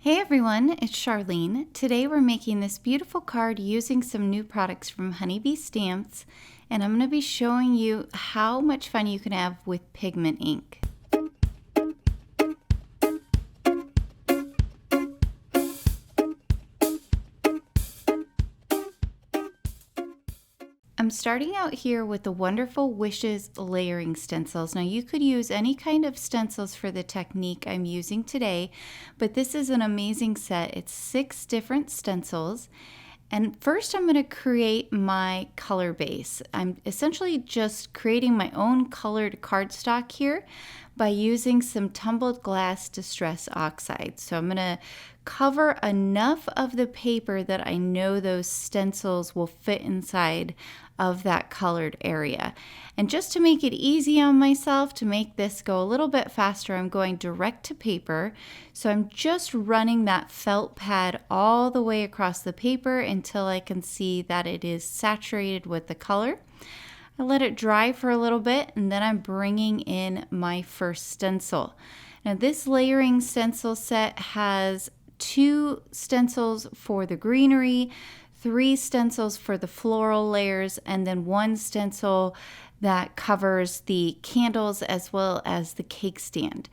Hey everyone, it's Charlene. Today we're making this beautiful card using some new products from Honeybee Stamps, and I'm going to be showing you how much fun you can have with pigment ink. I'm starting out here with the wonderful Wishes layering stencils. Now you could use any kind of stencils for the technique I'm using today, but this is an amazing set. It's 6 different stencils. And first I'm going to create my color base. I'm essentially just creating my own colored cardstock here by using some Tumbled Glass Distress Oxide. So I'm going to cover enough of the paper that I know those stencils will fit inside of that colored area. And just to make it easy on myself, to make this go a little bit faster, I'm going direct to paper. So I'm just running that felt pad all the way across the paper until I can see that it is saturated with the color. I let it dry for a little bit, and then I'm bringing in my first stencil. Now this layering stencil set has 2 stencils for the greenery, 3 stencils for the floral layers, and then 1 stencil that covers the candles as well as the cake stand.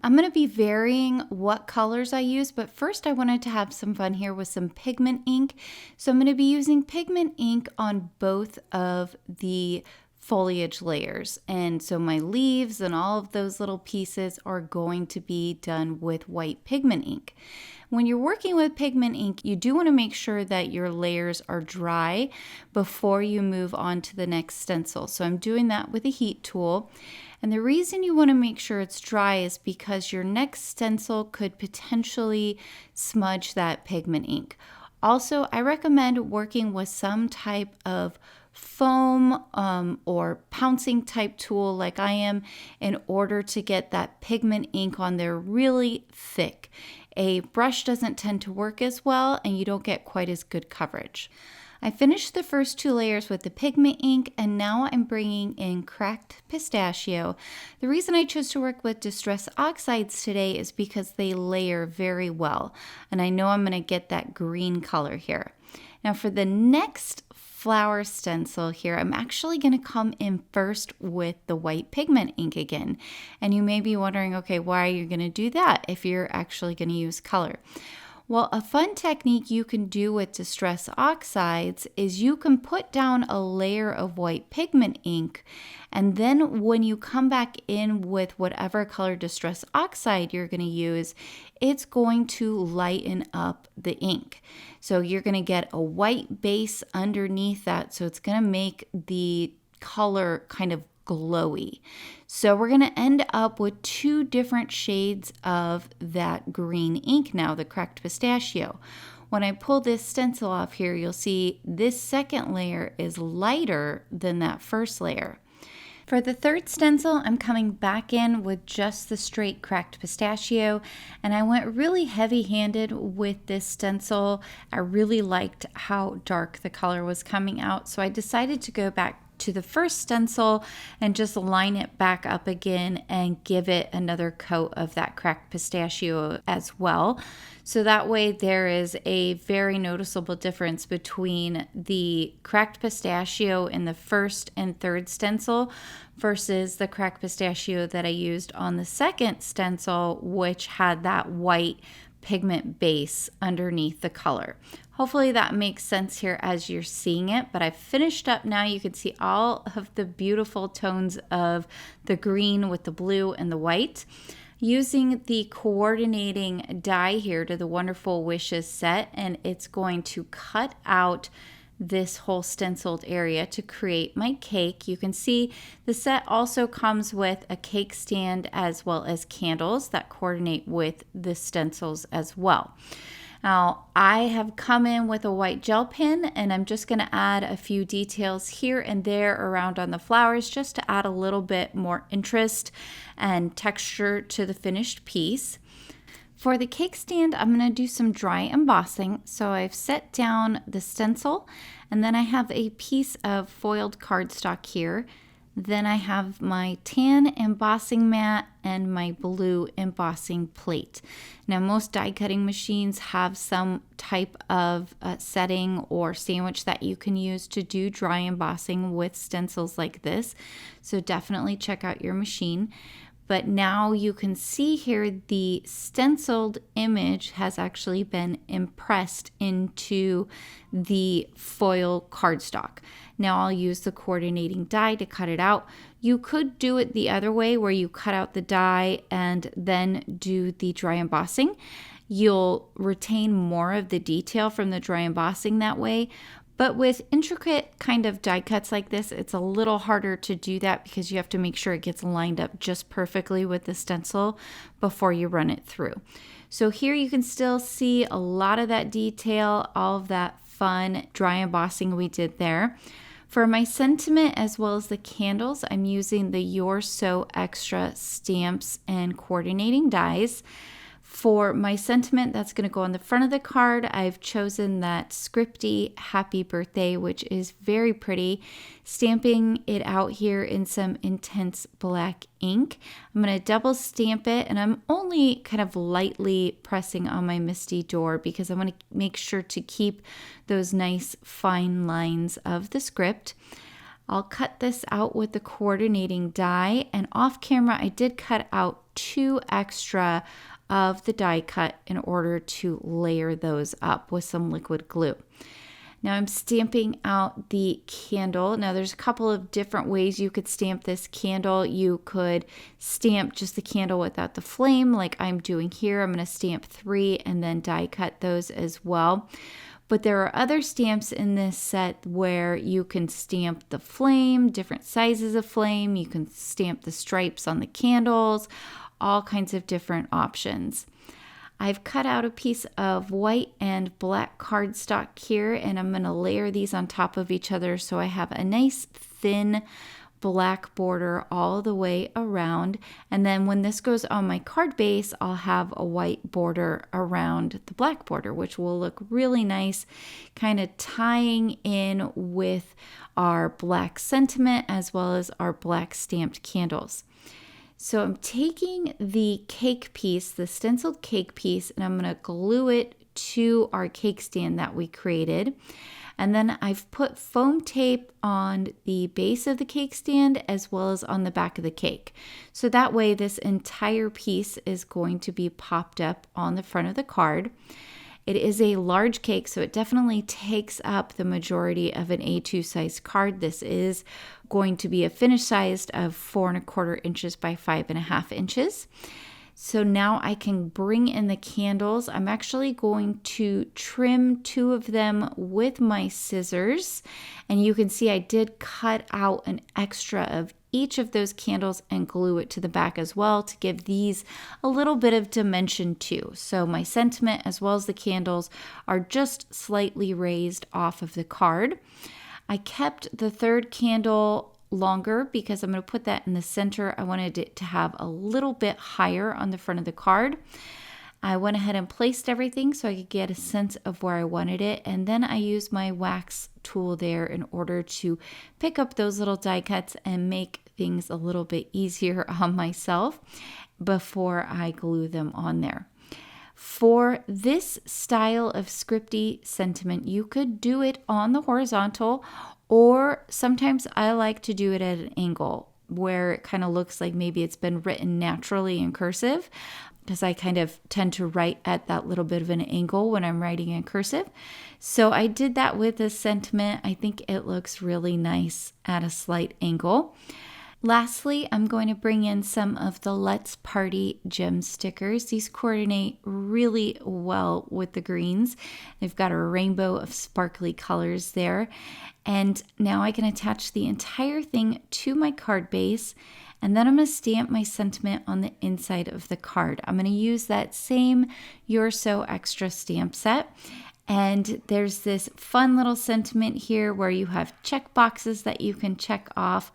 I'm going to be varying what colors I use, but first I wanted to have some fun here with some pigment ink. So I'm going to be using pigment ink on both of the foliage layers. And so my leaves and all of those little pieces are going to be done with white pigment ink. When you're working with pigment ink, you do want to make sure that your layers are dry before you move on to the next stencil. So I'm doing that with a heat tool. And the reason you want to make sure it's dry is because your next stencil could potentially smudge that pigment ink. Also, I recommend working with some type of foam or pouncing type tool like I am in order to get that pigment ink on there really thick. A brush doesn't tend to work as well and you don't get quite as good coverage. I finished the first 2 layers with the pigment ink, and now I'm bringing in cracked pistachio. The reason I chose to work with Distress Oxides today is because they layer very well, and I know I'm going to get that green color here. Now for the next flower stencil here, I'm actually going to come in first with the white pigment ink again. And you may be wondering, okay, why are you going to do that if you're actually going to use color? Well, a fun technique you can do with Distress Oxides is you can put down a layer of white pigment ink, and then when you come back in with whatever color Distress Oxide you're going to use, it's going to lighten up the ink. So you're going to get a white base underneath that, so it's going to make the color kind of glowy. So we're going to end up with 2 different shades of that green ink now, the cracked pistachio. When I pull this stencil off here, you'll see this second layer is lighter than that first layer. For the third stencil, I'm coming back in with just the straight cracked pistachio, and I went really heavy-handed with this stencil. I really liked how dark the color was coming out, so I decided to go back to the first stencil and just line it back up again and give it another coat of that cracked pistachio as well. So that way there is a very noticeable difference between the cracked pistachio in the first and third stencil versus the cracked pistachio that I used on the second stencil, which had that white pigment base underneath the color. Hopefully that makes sense here as you're seeing it, but I've finished up now. You can see all of the beautiful tones of the green with the blue and the white. Using the coordinating die here to the Wonderful Wishes set, and it's going to cut out this whole stenciled area to create my cake. You can see the set also comes with a cake stand as well as candles that coordinate with the stencils as well. Now I have come in with a white gel pen, and I'm just going to add a few details here and there around on the flowers just to add a little bit more interest and texture to the finished piece. For the cake stand, I'm going to do some dry embossing. So I've set down the stencil, and then I have a piece of foiled cardstock here. Then I have my tan embossing mat and my blue embossing plate. Now, most die cutting machines have some type of setting or sandwich that you can use to do dry embossing with stencils like this. So definitely check out your machine. But now you can see here the stenciled image has actually been impressed into the foil cardstock. Now I'll use the coordinating die to cut it out. You could do it the other way where you cut out the die and then do the dry embossing. You'll retain more of the detail from the dry embossing that way. But with intricate kind of die cuts like this, it's a little harder to do that because you have to make sure it gets lined up just perfectly with the stencil before you run it through. So here you can still see a lot of that detail, all of that fun dry embossing we did there. For my sentiment as well as the candles, I'm using the You're So Extra stamps and coordinating dies. For my sentiment, that's going to go on the front of the card. I've chosen that scripty happy birthday, which is very pretty. Stamping it out here in some intense black ink. I'm going to double stamp it, and I'm only kind of lightly pressing on my MISTI door because I want to make sure to keep those nice fine lines of the script. I'll cut this out with the coordinating die, and off camera I did cut out 2 extra of the die cut in order to layer those up with some liquid glue. Now I'm stamping out the candle. Now there's a couple of different ways you could stamp this candle. You could stamp just the candle without the flame like I'm doing here. I'm going to stamp 3 and then die cut those as well. But there are other stamps in this set where you can stamp the flame, different sizes of flame. You can stamp the stripes on the candles, all kinds of different options. I've cut out a piece of white and black cardstock here, and I'm going to layer these on top of each other so I have a nice thin black border all the way around. And then when this goes on my card base, I'll have a white border around the black border, which will look really nice, kind of tying in with our black sentiment as well as our black stamped candles. So I'm taking the cake piece, the stenciled cake piece, and I'm going to glue it to our cake stand that we created. And then I've put foam tape on the base of the cake stand as well as on the back of the cake. So that way this entire piece is going to be popped up on the front of the card. It is a large cake, so it definitely takes up the majority of an A2 size card. This is going to be a finish size of 4¼ inches by 5½ inches. So now I can bring in the candles. I'm actually going to trim 2 of them with my scissors. And you can see I did cut out an extra of each of those candles and glue it to the back as well to give these a little bit of dimension too. So my sentiment as well as the candles are just slightly raised off of the card. I kept the 3rd candle longer because I'm going to put that in the center. I wanted it to have a little bit higher on the front of the card. I went ahead and placed everything so I could get a sense of where I wanted it, and then I used my wax tool there in order to pick up those little die cuts and make things a little bit easier on myself before I glue them on there. For this style of scripty sentiment, you could do it on the horizontal, or sometimes I like to do it at an angle where it kind of looks like maybe it's been written naturally in cursive, because I kind of tend to write at that little bit of an angle when I'm writing in cursive. So I did that with a sentiment. I think it looks really nice at a slight angle. Lastly, I'm going to bring in some of the Let's Party gem stickers. These coordinate really well with the greens. They've got a rainbow of sparkly colors there. And now I can attach the entire thing to my card base, and then I'm going to stamp my sentiment on the inside of the card. I'm going to use that same You're So Extra stamp set. And there's this fun little sentiment here where you have check boxes that you can check off,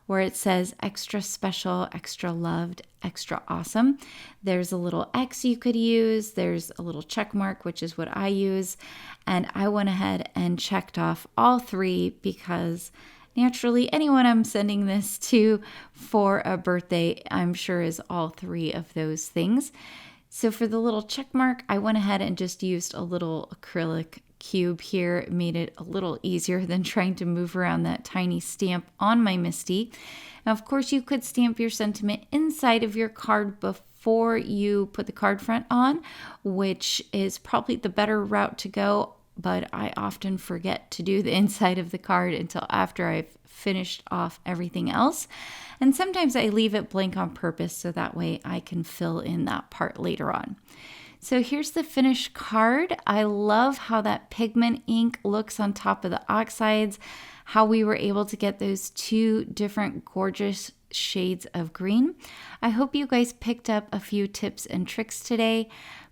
where it says extra special, extra loved, extra awesome. There's a little X you could use. There's a little check mark, which is what I use. And I went ahead and checked off all 3 because Naturally, anyone I'm sending this to for a birthday, I'm sure is all three of those things. So for the little check mark, I went ahead and just used a little acrylic cube here. It made it a little easier than trying to move around that tiny stamp on my MISTI. Now, of course, you could stamp your sentiment inside of your card before you put the card front on, which is probably the better route to go, but I often forget to do the inside of the card until after I've finished off everything else. And sometimes I leave it blank on purpose so that way I can fill in that part later on. So here's the finished card. I love how that pigment ink looks on top of the oxides, how we were able to get those two different gorgeous shades of green. I hope you guys picked up a few tips and tricks today.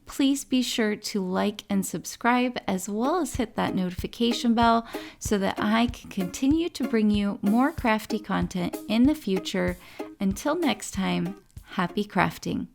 Please be sure to like and subscribe, as well as hit that notification bell so that I can continue to bring you more crafty content in the future. Until next time, happy crafting.